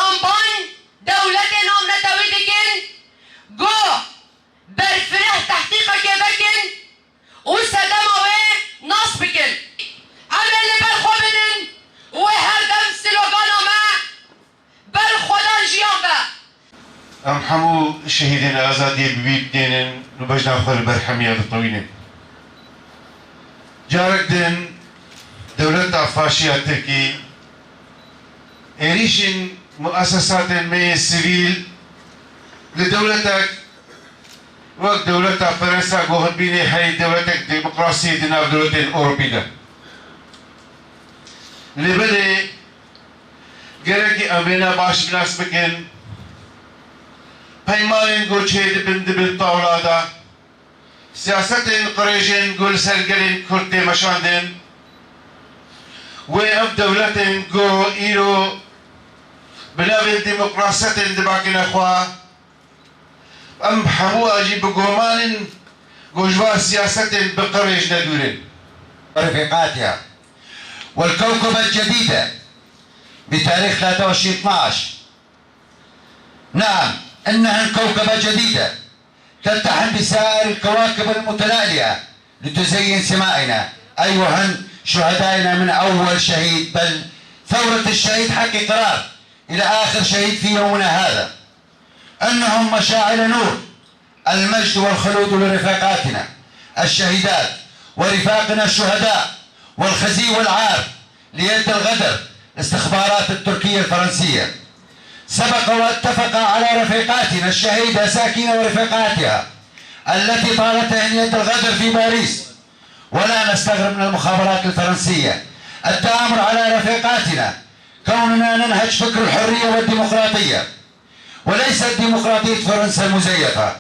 آنبان دولت نام نتوی دکن گو برفره تحقیق که بکن و صدم آوه ناس بکن عمل بر خو بدن و هر دم سلوگان آمه بر خودان جیان به ام حمو شهيدين آزادي ببيت دينن نبجنا خور برحمية الطويلين جارك دين دولة فاشية تركي إيريشن مؤسسات المي سيفيل لدولتك وقت دولة فرنسا قوهن بيني هاي دولتك ديمقراطية دينا دولة أوروبية اللي بدي جركي أمينا باش بناس بكن پیمان گوچه دبن طاولادا سیاست قریجن گل سرگلین کرد مشاندن و ام دولت گو ایرو بنابه ديمقراطية دباكنا اخوا ام حمو اجي بقومان جوجوا سياسة بقريش ندورين رفيقاتها والكوكبة الجديدة بتاريخ 23/12 نعم إنها كوكبة جديدة تلتحم بسائر الكواكب المتلالية لتزين سمائنا أيها شهدائنا من أول شهيد بل ثورة الشهيد حق قرار إلى آخر شهيد في يومنا هذا أنهم مشاعل نور المجد والخلود لرفاقاتنا الشهيدات ورفاقنا الشهداء والخزي والعار ليد الغدر الاستخبارات التركية الفرنسية سبق واتفق على رفيقاتنا الشهيدة ساكنة ورفيقاتها التي طالتهن يد الغدر في باريس ولا نستغرب من المخابرات الفرنسية التآمر على رفيقاتنا كوننا ننهج فكر الحرية والديمقراطية وليست ديمقراطية فرنسا المزيفة.